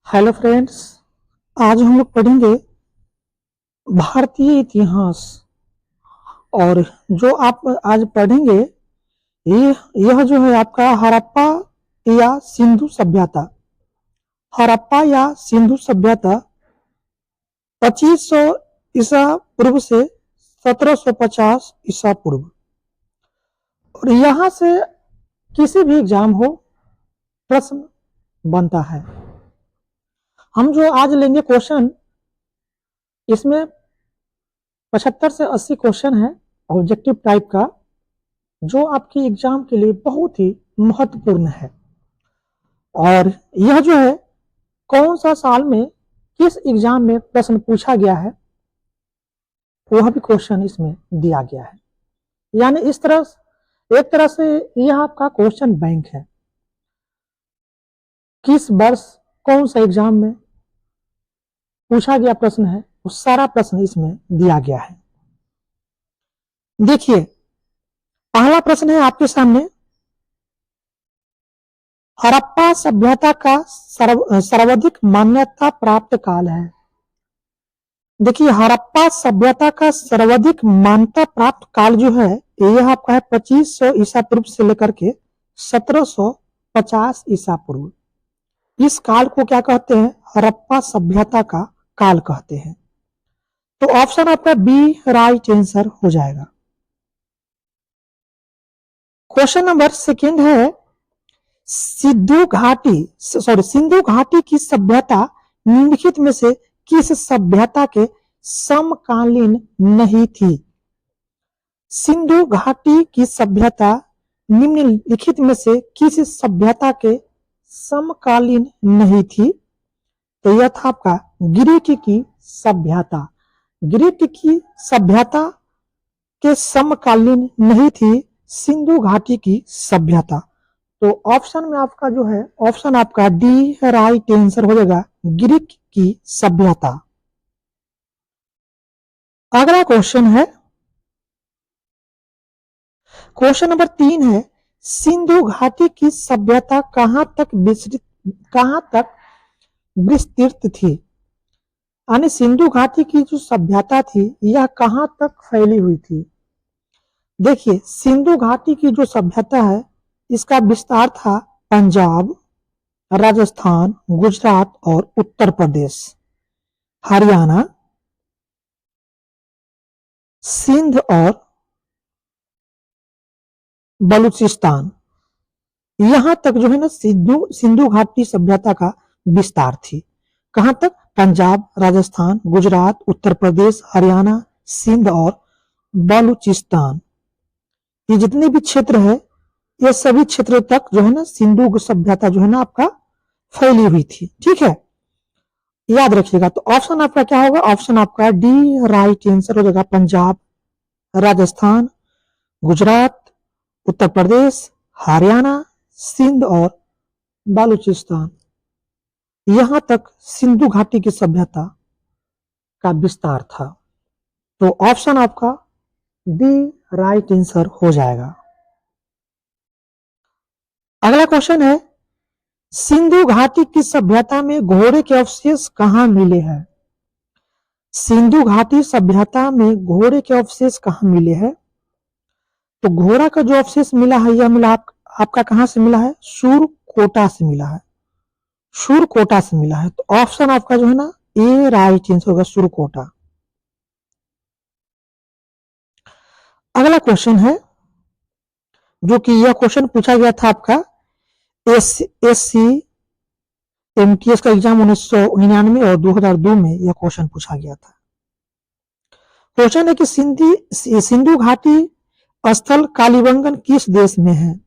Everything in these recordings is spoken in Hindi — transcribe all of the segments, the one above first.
Hello friends. आज हम लोग पढ़ेंगे भारतीय इतिहास। और जो आप आज पढ़ेंगे ये यह जो है आपका हड़प्पा या सिंधु सभ्यता। हड़प्पा या सिंधु सभ्यता 2500 ईसा पूर्व से 1750 ईसा पूर्व। और यहाँ से किसी भी एग्जाम हो प्रश्न बनता है। हम जो आज लेंगे क्वेश्चन, इसमें 75 से 80 क्वेश्चन है ऑब्जेक्टिव टाइप का, जो आपके एग्जाम के लिए बहुत ही महत्वपूर्ण है। और यह जो है कौन सा साल में किस एग्जाम में प्रश्न पूछा गया है, वह भी क्वेश्चन इसमें दिया गया है। यानी इस तरह एक तरह से यह आपका क्वेश्चन बैंक है। किस वर्ष कौन सा एग्जाम में पूछा गया प्रश्न है, वो सारा प्रश्न इसमें दिया गया है। देखिए, पहला प्रश्न है आपके सामने, हड़प्पा सभ्यता का सर्वाधिक मान्यता प्राप्त काल है। देखिए, हड़प्पा सभ्यता का सर्वाधिक मान्यता प्राप्त काल जो है यह आपका है 2500 ईसा पूर्व से लेकर के 1750 ईसा पूर्व। इस काल को क्या कहते हैं? हड़प्पा सभ्यता का काल कहते हैं। तो ऑप्शन आपका बी राइट आंसर हो जाएगा। क्वेश्चन नंबर सेकंड है, सिंधु घाटी की सभ्यता निम्नलिखित में से किस सभ्यता के समकालीन नहीं थी? सिंधु घाटी की सभ्यता निम्नलिखित में से किस सभ्यता के समकालीन नहीं थी? तो यह था आपका गिरिट की सभ्यता। गिरिट की सभ्यता के समकालीन नहीं थी सिंधु घाटी की सभ्यता। तो ऑप्शन में आपका जो है, ऑप्शन आपका डी राइट आंसर हो जाएगा, गिरिट की सभ्यता। अगला क्वेश्चन है, क्वेश्चन नंबर 3 है, सिंधु घाटी की सभ्यता कहां तक विस्तृत थी? यानी सिंधु घाटी की जो सभ्यता थी यह कहां तक फैली हुई थी? देखिए, सिंधु घाटी की जो सभ्यता है इसका विस्तार था पंजाब, राजस्थान, गुजरात और उत्तर प्रदेश, हरियाणा, सिंध और बलूचिस्तान। यहां तक जो है ना सिंधु घाटी सभ्यता का विस्तार थी। कहां तक? पंजाब, राजस्थान, गुजरात, उत्तर प्रदेश, हरियाणा, सिंध और बलूचिस्तान। ये जितने भी क्षेत्र है, ये सभी क्षेत्र तक जो है ना सिंधु सभ्यता जो है ना आपका फैली हुई थी। ठीक है, याद रखिएगा। तो ऑप्शन आपका क्या होगा? ऑप्शन आपका डी राइट आंसर हो जाएगा, पंजाब, राजस्थान, गुजरात, उत्तर प्रदेश, हरियाणा, सिंध और बलूचिस्तान। यहां तक सिंधु घाटी की सभ्यता का विस्तार था। तो ऑप्शन आपका डी राइट आंसर हो जाएगा। अगला क्वेश्चन है, सिंधु घाटी की सभ्यता में घोड़े के अवशेष कहां मिले हैं? सिंधु घाटी सभ्यता में घोड़े के अवशेष कहां मिले हैं? तो घोड़ा का जो अवशेष मिला है यह मिला आपका कहां से मिला है? सूरकोटा से मिला है। सूरकोटा से मिला है। तो ऑप्शन आपका जो है ना ए राइट आंसर होगा, सूरकोटा। अगला क्वेश्चन है, जो कि यह क्वेश्चन पूछा गया था आपका एससी एमटीएस का एग्जाम 1999 और 2002 में यह क्वेश्चन पूछा गया था। क्वेश्चन है कि सिंधु घाटी स्थल कालीबंगन किस देश में है?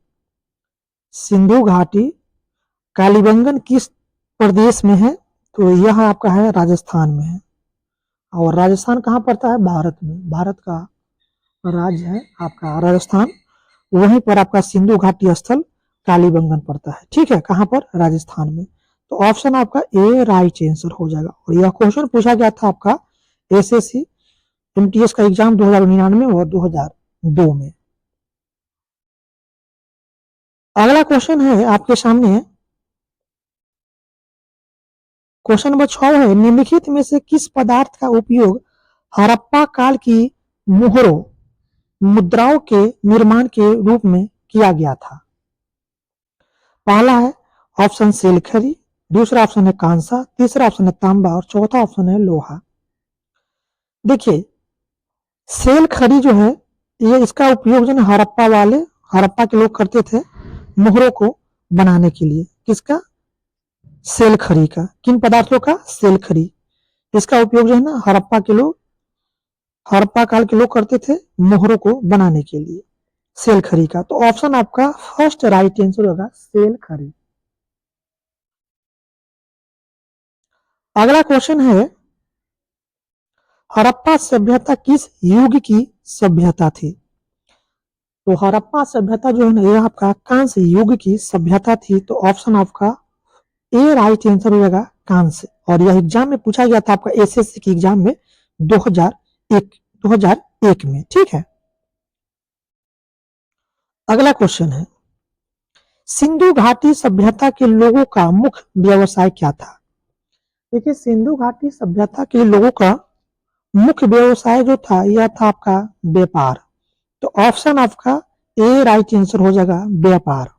सिंधु घाटी कालीबंगन किस प्रदेश में है? तो यह आपका है राजस्थान में है। और राजस्थान कहाँ पड़ता है? भारत में। भारत का राज्य है आपका राजस्थान, वहीं पर आपका सिंधु घाटी स्थल कालीबंगन पड़ता है। ठीक है, कहां पर? राजस्थान में। तो ऑप्शन आपका ए राइट आंसर हो जाएगा। और यह क्वेश्चन पूछा गया था आपका एसएससी एमटीएस का एग्जाम 2099 और 2002 में। अगला क्वेश्चन है आपके सामने, क्वेश्चन नंबर 6 है, निम्नलिखित में से किस पदार्थ का उपयोग हड़प्पा काल की मोहरों मुद्राओं के निर्माण के रूप में किया गया था? पहला है ऑप्शन सेल खरी, दूसरा ऑप्शन है कांसा, तीसरा ऑप्शन है तांबा और चौथा ऑप्शन है लोहा। देखिए, सेल खरी जो है ये इसका उपयोग जो है हड़प्पा के लोग करते थे मोहरों को बनाने के लिए। किसका? सेल खरी का। किन पदार्थों का? सेल खरी। इसका उपयोग जो है ना हड़प्पा काल के लोग करते थे मोहरों को बनाने के लिए, सेल खरी का। तो ऑप्शन आपका फर्स्ट राइट आंसर होगा, सेल खरी। अगला क्वेश्चन है, हड़प्पा सभ्यता किस युग की सभ्यता थी? तो हड़प्पा सभ्यता जो है ना ये आपका कांस्य युग की सभ्यता थी। तो ऑप्शन आपका ए राइट आंसर हो जाएगा, कांस्य। और यह एग्जाम में पूछा गया था आपका एसएससी की एग्जाम में 2001 में। ठीक है, अगला क्वेश्चन है, सिंधु घाटी सभ्यता के लोगों का मुख्य व्यवसाय क्या था? देखिए, सिंधु घाटी सभ्यता के लोगों का मुख्य व्यवसाय जो था यह था आपका व्यापार। तो ऑप्शन आपका ए राइट आंसर हो जाएगा, व्यापार।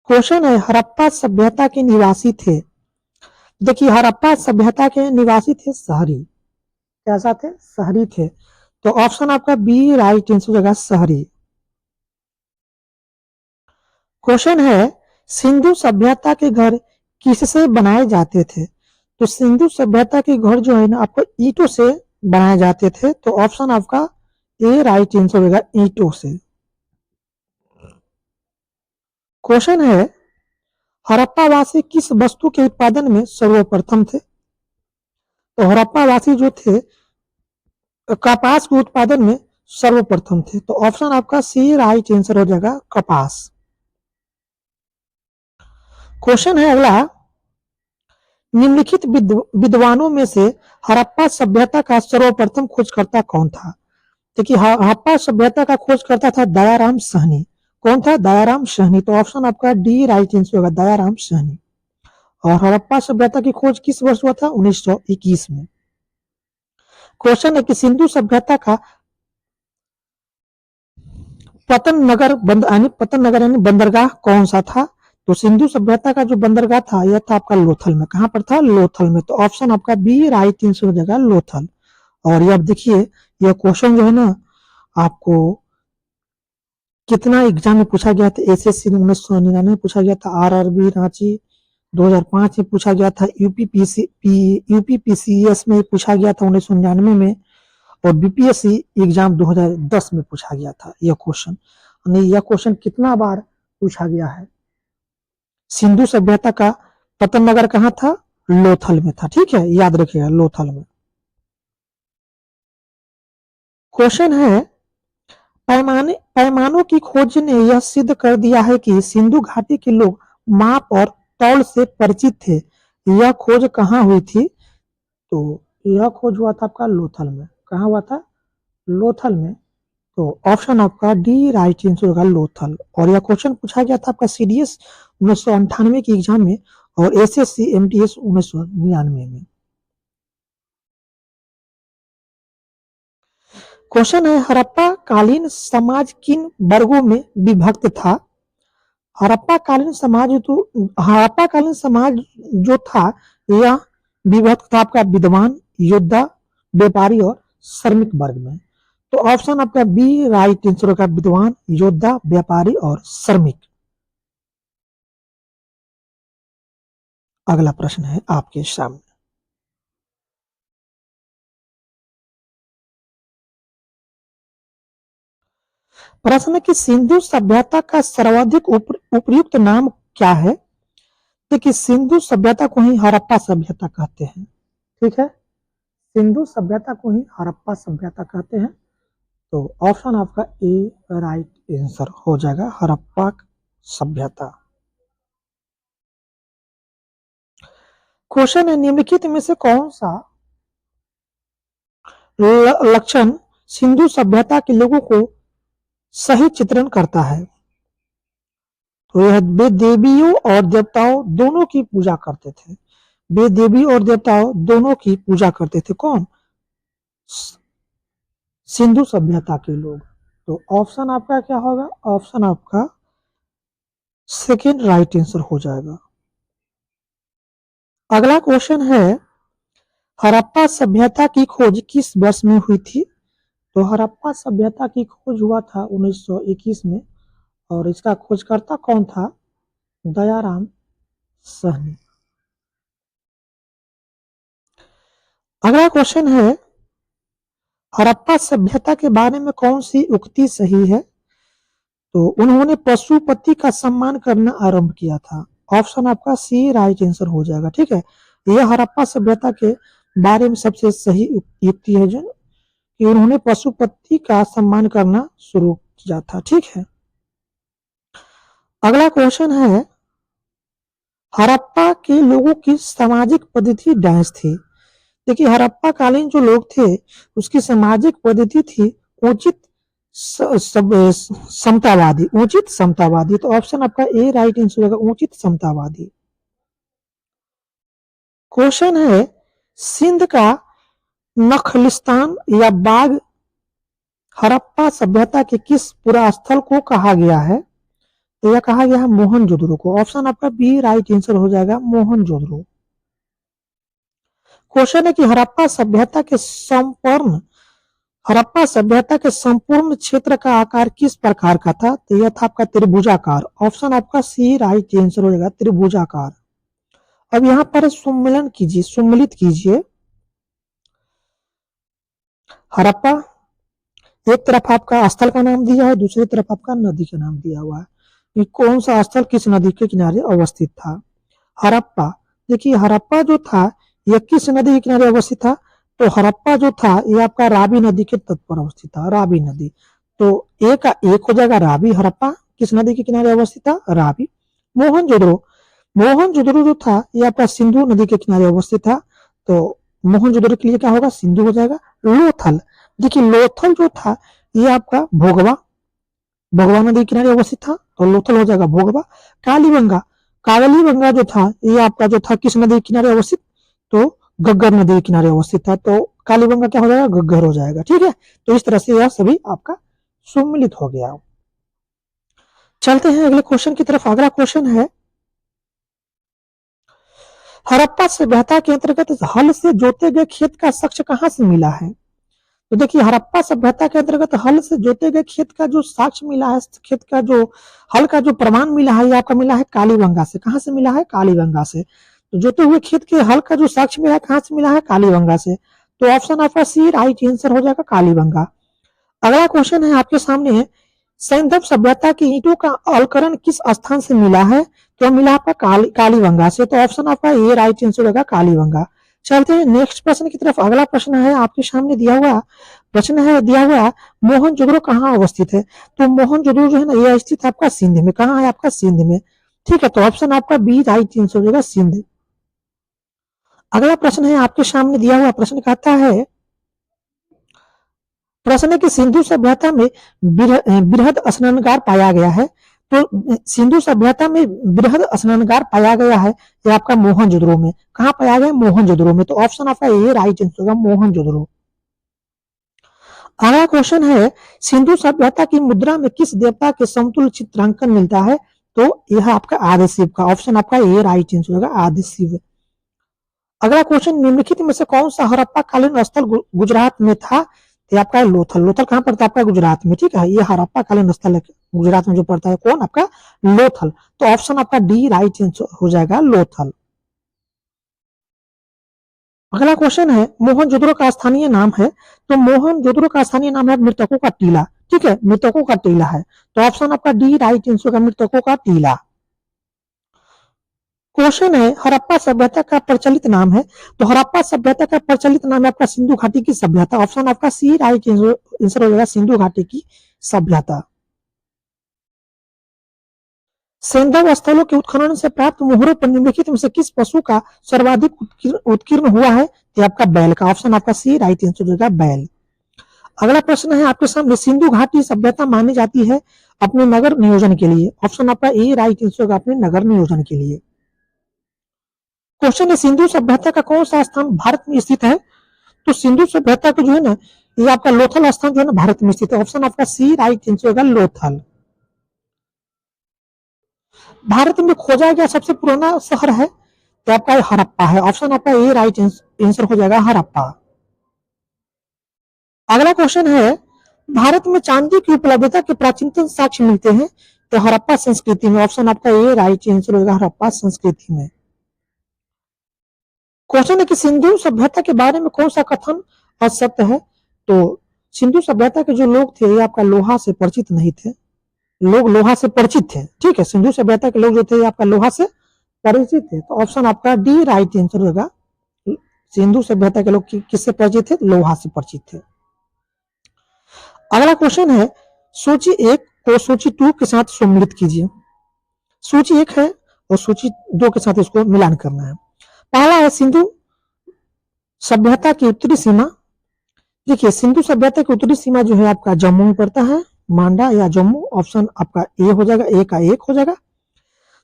क्वेश्चन है, हड़प्पा सभ्यता के निवासी थे। देखिए, हड़प्पा सभ्यता के निवासी थे शहरी। कैसा थे? शहरी थे। तो ऑप्शन आपका बी राइट आंसर हो जाएगा, शहरी। क्वेश्चन है, सिंधु सभ्यता के घर किससे बनाए जाते थे? तो सिंधु सभ्यता के घर जो है ना आपको ईंटों से बनाए जाते थे। तो ऑप्शन आपका ए राइट आंसर होगा, ईंटों से। क्वेश्चन है, हड़प्पावासी किस वस्तु के उत्पादन में सर्वप्रथम थे? तो हड़प्पावासी जो थे कपास के उत्पादन में सर्वप्रथम थे। तो ऑप्शन आपका सी राइट आंसर हो जाएगा, कपास। क्वेश्चन है अगला, निम्नलिखित विद्वानों में से हड़प्पा सभ्यता का सर्वप्रथम खोजकर्ता कौन था? देखिए, हड़प्पा सभ्यता का खोजकर्ता था दयाराम साहनी। कौन था? दयाराम साहनी। तो ऑप्शन आपका डी राइट आंसर होगा, दयाराम साहनी। और हड़प्पा सभ्यता की खोज किस वर्ष हुआ था? 1921 में। क्वेश्चन है कि सिंधु सभ्यता का पतन नगर यानी बंदरगाह कौन सा था? तो सिंधु सभ्यता का जो बंदरगाह था यह था आपका लोथल में। कहां पर था? लोथल में। तो ऑप्शन आपका बी राइट आंसर हो जाएगा, लोथल। और ये आप देखिए, यह क्वेश्चन जो है ना आपको कितना एग्जाम में पूछा गया था। एसएससी में 1999 में पूछा गया था, आरआरबी रांची 2005 में पूछा गया था, यूपीपीसीएस में पूछा गया था 1999 में, और बीपीएससी एग्जाम 2010 में पूछा गया था यह क्वेश्चन। यह क्वेश्चन कितना बार पूछा गया है? सिंधु सभ्यता का पतन नगर कहाँ था? लोथल में था। ठीक है, याद रखिएगा, लोथल में। क्वेश्चन है, पैमानों की खोज ने यह सिद्ध कर दिया है कि सिंधु घाटी के लोग माप और तौल से परिचित थे। यह खोज कहाँ हुई थी? तो यह खोज हुआ था आपका लोथल में। कहाँ हुआ था? लोथल में। तो ऑप्शन आपका डी राइट आंसर होगा, लोथल। और यह क्वेश्चन पूछा गया था आपका सीडीएस 1998 की एग्जाम में और एसएससी एमटीएस 1999 में। क्वेश्चन है, हड़प्पा कालीन समाज किन वर्गों में विभक्त था? हड़प्पा कालीन समाज जो था यह विभक्त था आपका विद्वान, योद्धा, व्यापारी और श्रमिक वर्ग में। तो ऑप्शन आपका बी राइट आंसर होगा, विद्वान, योद्धा, व्यापारी और श्रमिक। अगला प्रश्न है आपके सामने, प्रश्न है कि सिंधु सभ्यता का सर्वाधिक उपयुक्त नाम क्या है? देखिए, सिंधु सभ्यता को ही हड़प्पा सभ्यता कहते हैं। ठीक है, सिंधु सभ्यता को ही हड़प्पा सभ्यता कहते हैं। तो ऑप्शन आपका ए राइट आंसर हो जाएगा, हड़प्पा सभ्यता। क्वेश्चन है, निम्नलिखित में से कौन सा लक्षण सिंधु सभ्यता के लोगों को सही चित्रण करता है? तो यह वे देवियों और देवताओं दोनों की पूजा करते थे। वे देवी और देवताओं दोनों की पूजा करते थे। कौन? सिंधु सभ्यता के लोग। तो ऑप्शन आपका क्या होगा? ऑप्शन आपका सेकेंड राइट आंसर हो जाएगा। अगला क्वेश्चन है, हड़प्पा सभ्यता की खोज किस वर्ष में हुई थी? तो हड़प्पा सभ्यता की खोज हुआ था 1921 में, और इसका खोजकर्ता कौन था? दयाराम साहनी। अगला क्वेश्चन है, हड़प्पा सभ्यता के बारे में कौन सी उक्ति सही है? तो उन्होंने पशुपति का सम्मान करना आरंभ किया था। ऑप्शन आपका सी राइट आंसर हो जाएगा। ठीक है, यह हड़प्पा सभ्यता के बारे में सबसे सही युक्ति है जो कि उन्होंने पशुपति का सम्मान करना शुरू किया था। ठीक है, अगला क्वेश्चन है, हड़प्पा के लोगों की सामाजिक पद्धति डैश थी। देखिए, हड़प्पा कालीन जो लोग थे उसकी सामाजिक पद्धति थी उचित समतावादी। उचित समतावादी। तो ऑप्शन आपका ए राइट आंसर होगा, उचित समतावादी। क्वेश्चन है, सिंध का नखलिस्तान या बाग हड़प्पा सभ्यता के किस पुरा स्थल को कहा गया है? तो यह कहा गया है मोहनजोदड़ो को। ऑप्शन आपका बी राइट आंसर हो जाएगा, मोहनजोदड़ो। क्वेश्चन है कि हड़प्पा सभ्यता के संपूर्ण क्षेत्र का आकार किस प्रकार का था? तो यह था आपका त्रिभुजाकार। ऑप्शन आपका सी राइट आंसर हो जाएगा, त्रिभुजाकार। अब यहाँ पर सम्मिलित कीजिए। हड़प्पा, एक तरफ आपका स्थल का नाम दिया है, दूसरी तरफ आपका नदी का नाम दिया हुआ है कि कौन सा स्थल किस नदी के किनारे अवस्थित था। हड़प्पा, देखिए हड़प्पा जो था यह किस नदी के किनारे अवस्थित था? तो हड़प्पा जो था ये आपका रावी नदी के तट पर अवस्थित था, रावी नदी। तो एक हो जाएगा रावी। हड़प्पा किस नदी के किनारे अवस्थित था? रावी। मोहनजोदड़ो जो था ये आपका सिंधु नदी के किनारे अवस्थित था। तो मोहनजोदड़ो के लिए क्या होगा? सिंधु हो जाएगा। लोथल, देखिए लोथल जो था ये आपका भोगवा नदी के किनारे अवस्थित था, तो लोथल हो जाएगा भोगवा। कालीबंगा जो था ये आपका जो था किस नदी के किनारे अवस्थित? तो घग्गर नदी के किनारे अवस्थित था, तो कालीबंगा क्या हो जाएगा? घग्गर हो जाएगा। ठीक है, तो इस तरह से यह सभी आपका सम्मिलित हो गया। चलते हैं अगले क्वेश्चन की तरफ। अगला क्वेश्चन है, हड़प्पा सभ्यता के अंतर्गत हल से जोते गए खेत का साक्ष्य कहां से मिला है? तो देखिए, हड़प्पा सभ्यता के अंतर्गत हल से जोते गए खेत का जो साक्ष्य मिला है, खेत का जो हल का जो प्रमाण मिला है, ये आपका मिला है कालीबंगा से। कहां से मिला है? कालीबंगा से। तो जोते हुए खेत के हल का जो साक्ष्य मिला है कहां से मिला है? कालीबंगा से। तो ऑप्शन आपका सी राइट आंसर हो जाएगा, कालीबंगा। अगला क्वेश्चन है आपके सामने, सैंधव सभ्यता की ईंटों का अलकरण किस स्थान से मिला है? तो मिला आपका कालीबंगा से। तो ऑप्शन आपका ये राइट आंसर होगा, कालीबंगा। चलते हैं नेक्स्ट प्रश्न की तरफ। अगला प्रश्न है आपके सामने दिया हुआ मोहनजोदड़ो कहाँ अवस्थित है? तो मोहनजोदड़ो जो है ना ये स्थित आपका सिंध में। कहाँ है? आपका सिंध में। ठीक है, तो ऑप्शन आपका बी राइट आंसर हो जाएगा, सिंध। अगला प्रश्न है आपके सामने दिया हुआ प्रश्न कहता है, प्रश्न है कि सिंधु सभ्यता में बृहद स्नानागार पाया गया है। तो सिंधु सभ्यता में बृहद स्नानागार पाया गया है ये आपका मोहनजोदड़ो में। कहाँ पाया गया? मोहनजोदड़ो में। तो ऑप्शन आपका ये राइट आंसर होगा, मोहनजोदड़ो। अगला क्वेश्चन है, सिंधु सभ्यता की मुद्रा में किस देवता के समतुल्य चित्रांकन मिलता है? तो यह आपका आदिशिव का। ऑप्शन आपका ये राइट आंसर होगा, आदिशिव। अगला क्वेश्चन, निम्नलिखित में से कौन सा हड़प्पा कालीन स्थल गुजरात में था? ये आपका लोथल। लोथल कहाँ पड़ता है? आपका गुजरात में। ठीक है, ये हड़प्पा कालीन स्थल है गुजरात में जो पड़ता है। कौन? आपका लोथल। तो ऑप्शन आपका डी राइट आंसर हो जाएगा, लोथल। अगला क्वेश्चन है, मोहनजोदड़ो का स्थानीय नाम है। तो मोहनजोदड़ो का स्थानीय नाम है मृतकों का टीला। ठीक है, मृतकों का टीला है। तो ऑप्शन आपका डी राइट आंसर होगा, मृतकों का टीला। क्वेश्चन है, हड़प्पा सभ्यता का प्रचलित नाम है। तो हड़प्पा सभ्यता का प्रचलित नाम है आपका सिंधु घाटी की सभ्यता। ऑप्शन आपका सी राइट आंसर हो जाएगा, सिंधु घाटी की सभ्यता। सैंधव स्थलों के उत्खनन से प्राप्त मोहरों पर निम्नलिखित में से किस पशु का सर्वाधिक उत्कीर्ण हुआ है? तो आपका बैल का। ऑप्शन आपका सी राइट आंसर हो जाएगा, बैल। अगला प्रश्न है आपके सामने, सिंधु घाटी सभ्यता मानी जाती है अपने नगर नियोजन के लिए। ऑप्शन आपका ए राइट आंसर होगा, अपने नगर नियोजन के लिए। क्वेश्चन है, सिंधु सभ्यता का कौन सा स्थान भारत में स्थित है? तो सिंधु सभ्यता को जो है ना, ये आपका लोथल स्थान जो है ना भारत में स्थित है। ऑप्शन आपका सी राइट आंसर होगा, लोथल। भारत में खोजा गया सबसे पुराना शहर है तो आपका हड़प्पा है। ऑप्शन आपका ए राइट आंसर हो जाएगा, हड़प्पा। अगला क्वेश्चन है, भारत में चांदी की उपलब्धता के प्राचीनतम साक्ष्य मिलते हैं तो हड़प्पा संस्कृति में। ऑप्शन आपका ए राइट आंसर होगा, हड़प्पा संस्कृति में। क्वेश्चन है कि सिंधु सभ्यता के बारे में कौन सा कथन असत्य है? तो सिंधु सभ्यता के जो लोग थे ये आपका लोहा से परिचित नहीं थे, लोग लोहा से परिचित थे। ठीक है, सिंधु सभ्यता के लोग जो थे आपका लोहा से परिचित थे। तो ऑप्शन आपका डी राइट आंसर होगा, सिंधु सभ्यता के लोग किससे परिचित थे? लोहा से परिचित थे। अगला क्वेश्चन है, सूची 1 को सूची 2 के साथ सम्मिलित कीजिए। सूची 1 है और सूची 2 के साथ इसको मिलान करना है। पहला है सिंधु सभ्यता की उत्तरी सीमा। देखिए, सिंधु सभ्यता की उत्तरी सीमा जो है आपका जम्मू में पड़ता है, मांडा या जम्मू। ऑप्शन आपका ए हो जाएगा, ए का 1 हो जाएगा।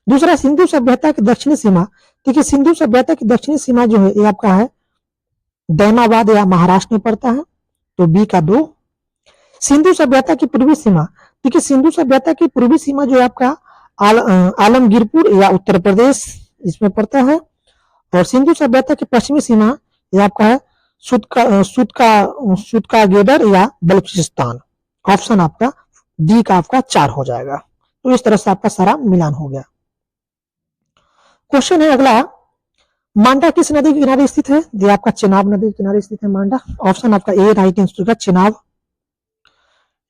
दूसरा, सिंधु सभ्यता की दक्षिणी सीमा। देखिए, सिंधु सभ्यता की दक्षिणी सीमा जो है ये आपका है दैमाबाद या महाराष्ट्र में पड़ता है, तो बी का 2। सिंधु सभ्यता की पूर्वी सीमा। देखिए, सिंधु सभ्यता की पूर्वी सीमा जो है आपका आलमगीरपुर या उत्तर प्रदेश इसमें पड़ता है। और सिंधु सभ्यता की पश्चिमी सीमा ये आपका है सुतका गेडर या बलूचिस्तान। ऑप्शन आपका डी का आपका 4 हो जाएगा। तो इस तरह से आपका सारा मिलान हो गया। क्वेश्चन है अगला, मांडा किस नदी के किनारे स्थित है? ये आपका चेनाब नदी के किनारे स्थित है मांडा। ऑप्शन आपका ए राइट आंसर होगा, चेनाब।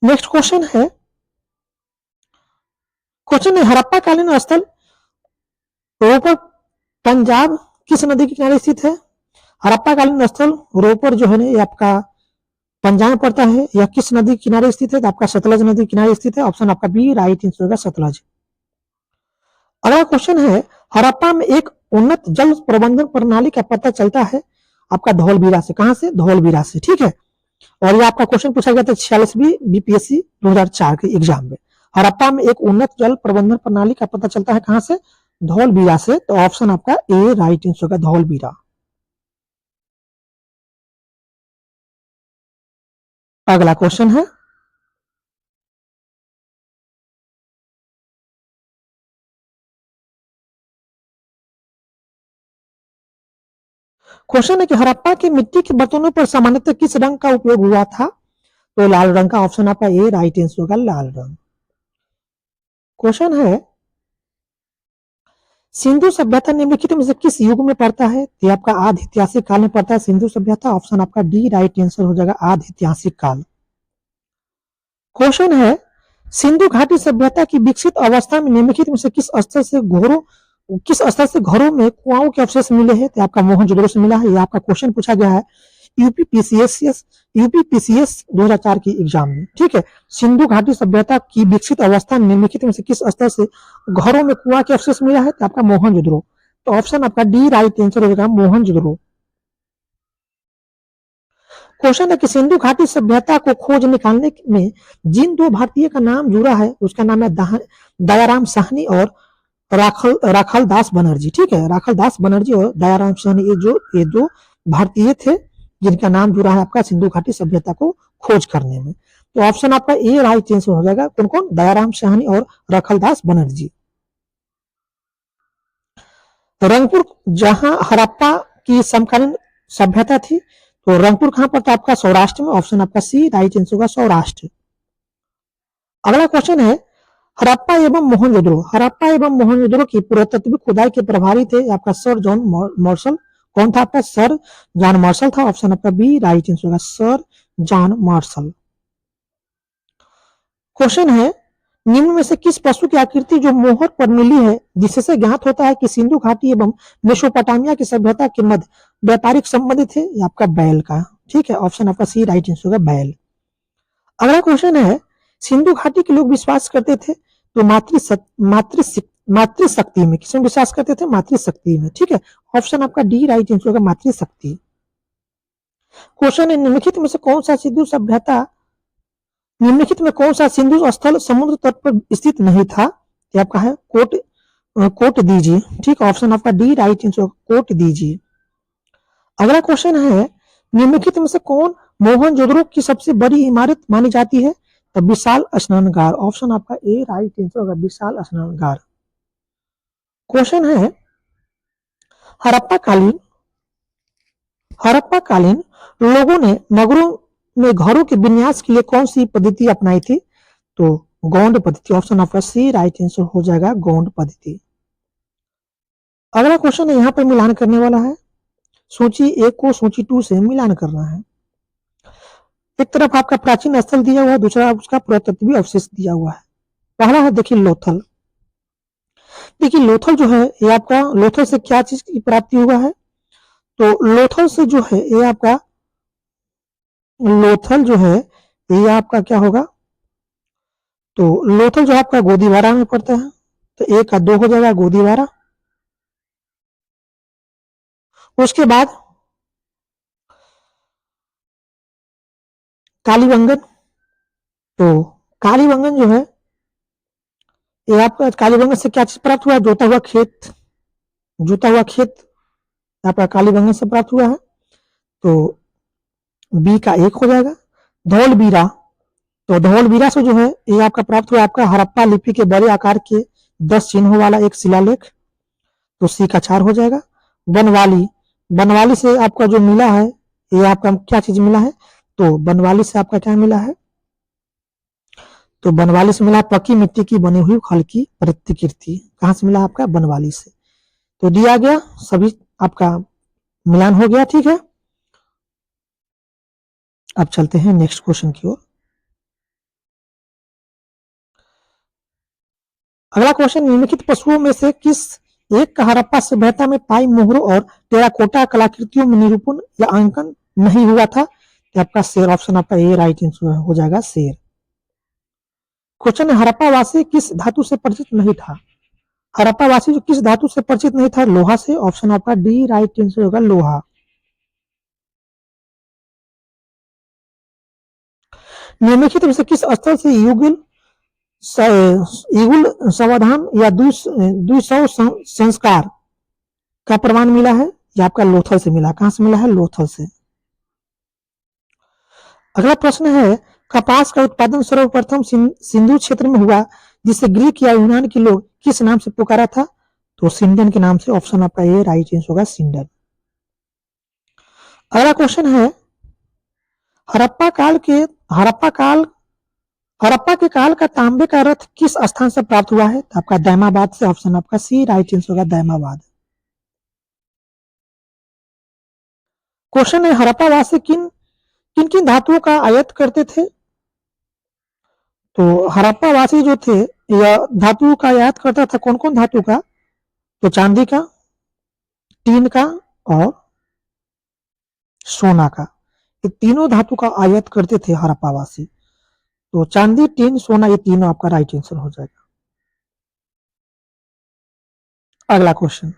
नेक्स्ट क्वेश्चन है, हड़प्पा कालीन स्थल रोपर पंजाब किस नदी के किनारे स्थित है? हड़प्पा कालीन स्थल रोपर जो है ये आपका पंजाब में पड़ता है। यह किस नदी के किनारे स्थित है? तो आपका सतलज नदी के किनारे स्थित है। ऑप्शन आपका बी राइट आंसर होगा, सतलज। अगला क्वेश्चन है, हड़प्पा में एक उन्नत जल प्रबंधन प्रणाली का पता चलता है आपका धौलवीरा से। कहां से? धौलवीरा से। ठीक है, और ये आपका क्वेश्चन पूछा गया था 46वीं बीपीएससी 2004 के एग्जाम में। हड़प्पा में एक उन्नत जल प्रबंधन प्रणाली का पता चलता है कहां से? धौलवीरा से। तो ऑप्शन आपका ए राइट आंसर होगा, धौलवीरा। अगला क्वेश्चन है, कि हड़प्पा की मिट्टी के बर्तनों पर सामान्यतः किस रंग का उपयोग हुआ था? तो लाल रंग का। ऑप्शन आपका ए राइट आंसर होगा, लाल रंग। क्वेश्चन है, सिंधु सभ्यता निम्नलिखित में से किस युग में पड़ता है? तो आपका आधि ऐतिहासिक काल में पड़ता है सिंधु सभ्यता। ऑप्शन आपका डी राइट आंसर हो जाएगा, आधि ऐतिहासिक काल। क्वेश्चन है, सिंधु घाटी सभ्यता की विकसित अवस्था में निम्नलिखित में से किस स्तर से घरों में कुआओं के अवशेष मिले हैं? तो आपका मोहनजोदड़ो से मिला है। ये आपका क्वेश्चन पूछा गया है यूपीपीसीएस 2004 की एग्जाम में। ठीक है, सिंधु घाटी सभ्यता की विकसित अवस्था में निम्नलिखित में से किस स्तर से घरों में कुआं के अवशेष मिला है? तो आपका मोहनजोदड़ो। तो ऑप्शन आपका डी राइट आंसर होगा, मोहनजोदड़ो। क्वेश्चन है कि सिंधु घाटी सभ्यता को खोज निकालने में जिन 2 भारतीय का नाम जुड़ा है उसका नाम है दयाराम साहनी और राखल दास बनर्जी। ठीक है, राखल दास बनर्जी और दयाराम साहनी ये 2 भारतीय थे जिनका नाम जुड़ा है आपका सिंधु घाटी सभ्यता को खोज करने में। तो ऑप्शन आपका ए राइट आंसर हो जाएगा, कौन कौन? दयाराम साहनी और राखल दास बनर्जी। रंगपुर जहां हड़प्पा की समकालीन सभ्यता थी, तो रंगपुर कहां पर था? आपका सौराष्ट्र में। ऑप्शन आपका सी राइट आंसर होगा, सौराष्ट्र। अगला क्वेश्चन है, हड़प्पा एवं मोहनजोदड़ो की पुरातत्व खुदाई के प्रभारी थे आपका सर जॉन मार्शल। कौन था आपका? सर जॉन मार्शल था। ऑप्शन आपका बी राइट आंसर होगा, सर जॉन मार्शल। क्वेश्चन है, निम्न में से किस पशु की आकृति जो मोहर पर मिली है जिससे ज्ञात होता है कि सिंधु घाटी एवं मेसोपोटामिया की सभ्यता के मध्य व्यापारिक संबंध थे? आपका बैल का। ठीक है, ऑप्शन आपका सी राइट आंसर होगा, बैल। अगला क्वेश्चन है, सिंधु घाटी के लोग विश्वास करते थे तो मातृशक्ति में। किसमें विश्वास करते थे? मातृशक्ति में। ठीक है, ऑप्शन आपका डी राइट आंसर होगा, मातृशक्ति। क्वेश्चन है, निम्नलिखित में से कौन सा सिंधु सभ्यता निम्नलिखित में कौन सा सिंधु स्थल समुद्र तट पर स्थित नहीं था? ये आपका है कोट दीजिए। ठीक, ऑप्शन आपका डी राइट आंसर, कोट दीजिए। अगला क्वेश्चन है, निम्नलिखित में से कौन मोहनजोदड़ो की सबसे बड़ी इमारत मानी जाती है? तो विशाल स्नानगार, ऑप्शन आपका ए राइट आंसर होगा, विशाल स्नानगार। क्वेश्चन है, हड़प्पा कालीन लोगों ने नगरों में घरों के विन्यास के लिए कौन सी पद्धति अपनाई थी? तो गौंड पद्धति, ऑप्शन आपका सी राइट आंसर हो जाएगा, गौंड पद्धति। अगला क्वेश्चन है, यहाँ पर मिलान करने वाला है, सूची 1 को सूची 2 से मिलान करना है। एक तरफ आपका प्राचीन स्थल दिया हुआ है, दूसरा उसका पुरातत्वीय अवशेष दिया हुआ है। पहला है देखिए लोथल। देखिए लोथल जो है ये आपका, लोथल से क्या चीज की प्राप्ति हुआ है? तो लोथल से जो है ये आपका, लोथल जो है ये आपका क्या होगा? तो लोथल जो आपका गोदीवारा में पड़ता है, तो 1 का 2 हो जाएगा गोदीवारा। उसके बाद कालीबंगन, तो कालीबंगन जो है ये आपका, कालीबंगन से क्या चीज प्राप्त हुआ? जोता हुआ खेत, जोता हुआ खेत आपका कालीबंगन से प्राप्त हुआ है, तो बी का 1 हो जाएगा। धौलवीरा, तो धौलवीरा से जो है ये आपका प्राप्त हुआ आपका हड़प्पा लिपि के बड़े आकार के 10 चिन्हों वाला एक शिलालेख, तो सी का 4 हो जाएगा। बनवाली, बनवाली से आपका जो मिला है ये आपका क्या चीज मिला है? तो बनवाली से आपका क्या मिला है? तो बनवाली से मिला पक्की मिट्टी की बनी हुई खल की प्रतिकृति। कहां से मिला? आपका बनवाली से। तो दिया गया, सभी आपका मिलान हो गया। ठीक है, अब चलते हैं नेक्स्ट क्वेश्चन की ओर। अगला क्वेश्चन, निम्नलिखित पशुओं में से किस एक का हड़प्पा सभ्यता में पाई मोहरों और टेराकोटा कलाकृतियों में निरूपण या अंकन नहीं हुआ था? तो आपका शेर, ऑप्शन आपका ए राइट आंसर हो जाएगा, शेर। क्वेश्चन है, हड़प्पा वासी किस धातु से परिचित नहीं था? हड़प्पा वासी जो किस धातु से परिचित नहीं था? लोहा से, ऑप्शन आपका डी राइट आंसर होगा, लोहा। निम्नलिखित में से किस स्थल से युगल समाधान या द्विसव संस्कार का प्रमाण मिला है? ये आपका लोथल से मिला। कहां से मिला है? लोथल से। अगला प्रश्न है, कपास का उत्पादन सर्वप्रथम सिंधु क्षेत्र में हुआ, जिसे ग्रीक या यूनान के लोग किस नाम से पुकारा था? तो सिंडन के नाम से, ऑप्शन आपका ये राइट आंसर होगा, सिंडन। अगला क्वेश्चन है, हड़प्पा के काल का तांबे का रथ किस स्थान से प्राप्त हुआ है? तो आपका दैमाबाद से, ऑप्शन आपका सी राइट आंसर होगा, दैमाबाद। क्वेश्चन है, हड़प्पा वासी किन किन धातुओं का आयात करते थे? तो हड़प्पा वासी जो थे यह धातु का आयात करता था। कौन कौन धातु का? तो चांदी का, टीन का और सोना का, ये तीनों धातु का आयात करते थे हड़प्पा वासी। तो चांदी, टीन, सोना, ये तीनों आपका राइट आंसर हो जाएगा। अगला क्वेश्चन,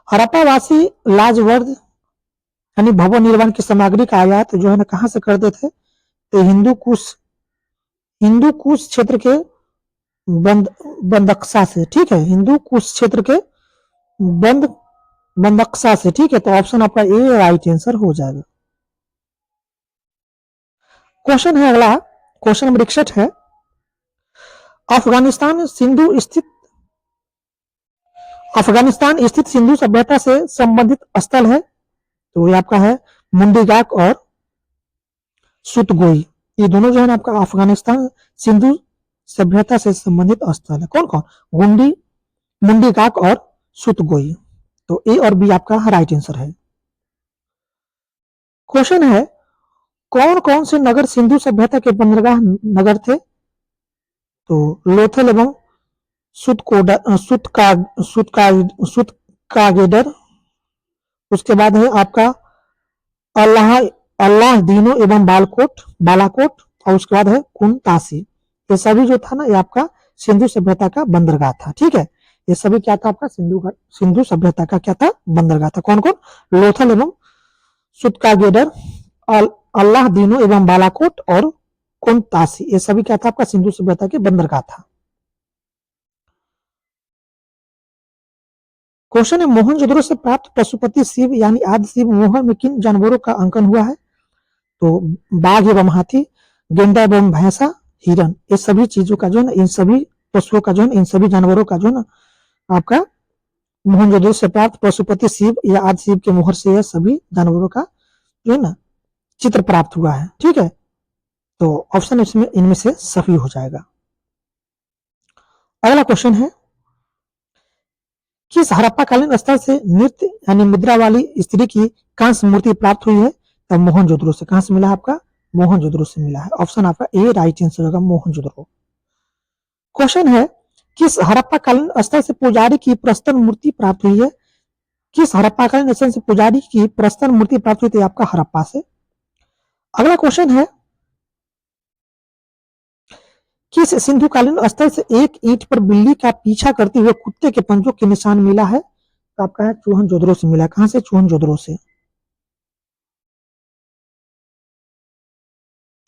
हड़प्पा वासी लाजवर्द यानी भवन निर्माण की सामग्री का आयात जो है ना कहां से करते थे? तो हिंदू कुश क्षेत्र के बंदक्सा से। ठीक है, हिंदू कुश क्षेत्र के बंदक्सा से। ठीक है, तो ऑप्शन आपका ए राइट आंसर हो जाएगा। क्वेश्चन है अगला, क्वेश्चन नंबर 61 है, अफगानिस्तान स्थित सिंधु सभ्यता से संबंधित स्थल है? तो ये आपका है मुंडीगाक और सुतगोई। ये दोनों जो है ना आपका अफगानिस्तान सिंधु सभ्यता से संबंधित स्थल है। कौन कौन? मुंडीगाक और सुतगोई। तो ए और बी आपका राइट आंसर है। क्वेश्चन है, कौन कौन से नगर सिंधु सभ्यता के बंदरगाह नगर थे? तो लोथल एवं सुतकागेडर। उसके बाद है आपका अल्लाह दीनो एवं बालाकोट, और उसके बाद है कुनतासी। ये सभी जो था ना ये आपका सिंधु सभ्यता का बंदरगाह था। ठीक है, ये सभी क्या था? आपका सिंधु सभ्यता का क्या था? बंदरगाह था। कौन कौन? लोथल एवं सुतकागेडर, अल्लाह दीनो एवं बालाकोट और कोनतासी, ये सभी क्या था आपका सिंधु सभ्यता के बंदरगाह था। क्वेश्चन है मोहनजोदड़ो से प्राप्त पशुपति शिव यानी आदि शिव मोहर में किन जानवरों का अंकन हुआ है? तो बाघ एवं हाथी, गेंडा एवं भैंसा, हिरन, ये सभी चीजों का जो है ना, इन सभी पशुओं का जो है, इन सभी जानवरों का जो है ना आपका मोहनजोदड़ो से प्राप्त पशुपति शिव या आदि शिव के मोहर से सभी जानवरों का जो है ना चित्र प्राप्त हुआ है। ठीक है, तो ऑप्शन इसमें इनमें से सही हो जाएगा। अगला क्वेश्चन है किस हड़प्पाकालीन स्थल से नृत्य यानी मुद्रा वाली स्त्री की कांस्य मूर्ति प्राप्त हुई है? तब मोहनजोदड़ो से। कहां से मिला है आपका? मोहनजोदड़ो से मिला है। ऑप्शन आपका ए राइट आंसर होगा, मोहनजोदड़ो। क्वेश्चन है किस हड़प्पाकालीन स्थल से पुजारी की प्रस्तर मूर्ति प्राप्त हुई है? किस हड़प्पाकालीन स्थल से पुजारी की प्रस्तर मूर्ति प्राप्त हुई थी? आपका हड़प्पा से। अगला क्वेश्चन है किस सिंधुकालीन स्थल से एक ईंट पर बिल्ली का पीछा करते हुए कुत्ते के पंजों के निशान मिला है? तो आपका है चूहनजोदड़ो से मिला। कहां से? चूहनजोदड़ो से।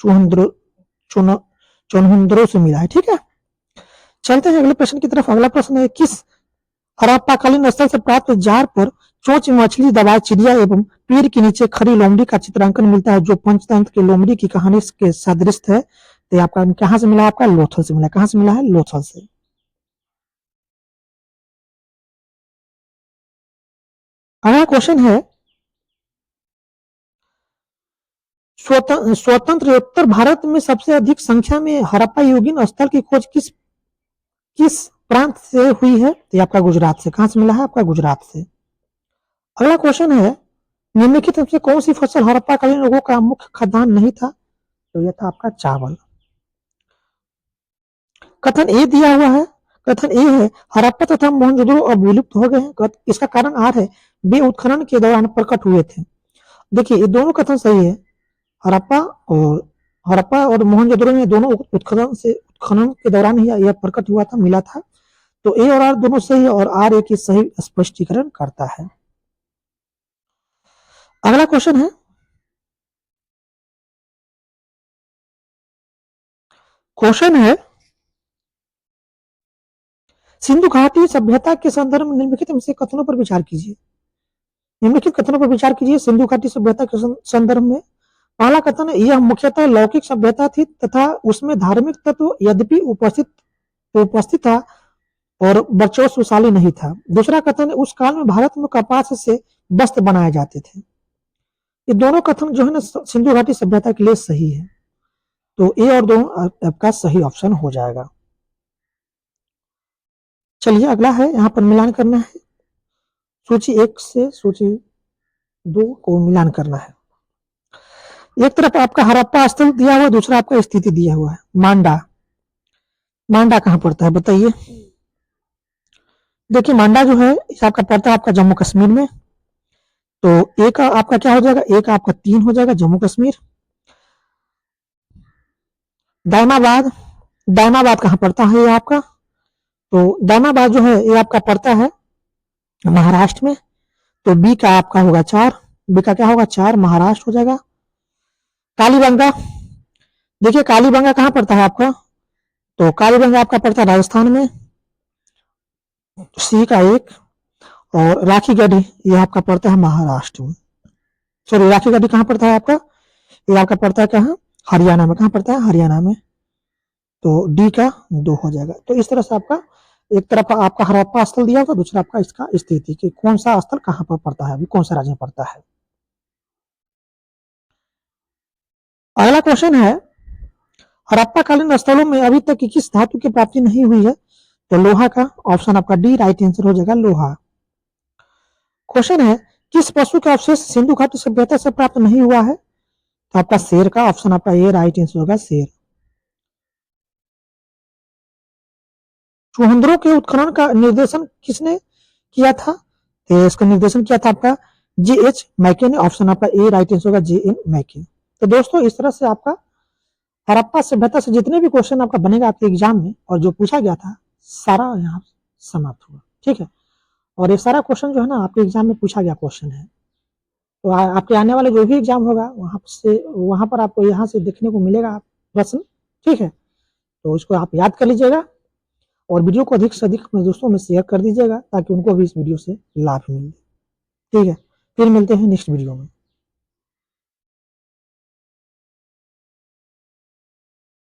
चूहनजोदड़ो से मिला है। ठीक है, चलते हैं अगले प्रश्न की तरफ। अगला प्रश्न है किस हड़प्पाकालीन स्थल से प्राप्त जार पर चोंच मछली दबाए चिड़िया एवं पेड़ के नीचे खड़ी लोमड़ी का चित्रांकन मिलता है जो पंचतंत्र के लोमड़ी की कहानी के सदृश है? तो आपका कहां से मिला? आपका लोथल से मिला। कहां से मिला है? लोथल से। अगला क्वेश्चन है स्वतंत्रोत्तर भारत में सबसे अधिक संख्या में हड़प्पा युगीन स्थल की खोज किस किस प्रांत से हुई है? तो आपका गुजरात से। कहां से मिला है? आपका गुजरात से। अगला क्वेश्चन है निम्नलिखित में से कौन सी फसल हड़प्पाकालीन लोगों का मुख्य खाद्यान्न नहीं था? तो यह था आपका चावल। कथन ए दिया हुआ है। कथन ए है हड़प्पा तथा मोहनजोदड़ो अब विलुप्त हो गए हैं। इसका कारण आर है वे उत्खनन के दौरान प्रकट हुए थे। देखिए ये दोनों कथन सही है। हड़प्पा और मोहनजोदड़ो में दोनों उत्खनन के दौरान ही यह प्रकट हुआ था, मिला था। तो ए और आर दोनों सही है और आर एक ही सही स्पष्टीकरण करता है। अगला क्वेश्चन है सिंधु घाटी सभ्यता के संदर्भ में निम्नलिखित में से कथनों पर विचार कीजिए। निम्नलिखित कथनों पर विचार कीजिए सिंधु घाटी सभ्यता के संदर्भ में। पहला कथन है यह मुख्यतः लौकिक सभ्यता थी तथा उसमें धार्मिक तत्व यद्यपि उपस्थित था और वर्चस्वशाली नहीं था। दूसरा कथन है उस काल में भारत में कपास से वस्त्र बनाए जाते थे। ये दोनों कथन जो है ना सिंधु घाटी सभ्यता के लिए सही है। तो ए और दो आपका सही ऑप्शन हो जाएगा। चलिए अगला है, यहाँ पर मिलान करना है। सूची 1 से सूची 2 को मिलान करना है। एक तरफ आपका हड़प्पा स्थल दिया हुआ, दूसरा आपका स्थिति दिया हुआ है। मांडा कहाँ पड़ता है बताइए? देखिए मांडा जो है आपका पड़ता है आपका जम्मू कश्मीर में। तो एक आपका क्या हो जाएगा? एक आपका 3 हो जाएगा जम्मू कश्मीर। दायमाबाद कहाँ पड़ता है ये आपका? तो दायमाबाद जो है ये आपका पड़ता है महाराष्ट्र में। तो बी का आपका होगा 4। बी का क्या होगा? 4 महाराष्ट्र हो जाएगा। कालीबंगा, देखिए कालीबंगा कहाँ पड़ता है आपका? तो कालीबंगा आपका पड़ता है राजस्थान में। सी का 1। और राखीगढ़ी ये आपका पड़ता है महाराष्ट्र में। सॉरी राखीगढ़ी कहाँ पड़ता है आपका? ये आपका पड़ता है कहाँ? हरियाणा में। कहाँ पड़ता है? हरियाणा में। तो डी का 2 हो जाएगा। तो इस तरह से आपका एक तरफ आपका हड़प्पा स्थल दिया होगा, दूसरा आपका इसका स्थिति कि कौन सा स्थल कहाँ पर पड़ता है, अभी कौन सा राज्य में पड़ता है। अगला क्वेश्चन है हड़प्पा कालीन स्थलों में अभी तक किस धातु की प्राप्ति नहीं हुई है? तो लोहा का। ऑप्शन आपका डी राइट आंसर हो जाएगा, लोहा। क्वेश्चन है किस पशु का अवशेष सिंधु घाटी सभ्यता से प्राप्त नहीं हुआ है? तो आपका शेर का। ऑप्शन आपका ये राइट आंसर होगा, शेर। चुहंदरों के उत्खनन का निर्देशन किसने किया था? तो इसका निर्देशन किया था आपका J.H. मैके ने। ऑप्शन आपका ए राइट आंसर होगा, J.N. मैके। तो दोस्तों इस तरह से आपका हड़प्पा सभ्यता से जितने भी क्वेश्चन आपका बनेगा आपके एग्जाम में और जो पूछा गया था सारा यहाँ समाप्त हुआ। ठीक है, और ये सारा क्वेश्चन जो है ना आपके एग्जाम में पूछा गया क्वेश्चन है। तो आपके आने वाले जो भी एग्जाम होगा वहां पर आपको यहाँ से देखने को मिलेगा। प्रश्न, ठीक है। तो इसको आप याद कर लीजिएगा और वीडियो को अधिक से अधिक अपने दोस्तों में शेयर कर दीजिएगा ताकि उनको भी इस वीडियो से लाभ मिले, ठीक है। फिर मिलते हैं नेक्स्ट वीडियो में।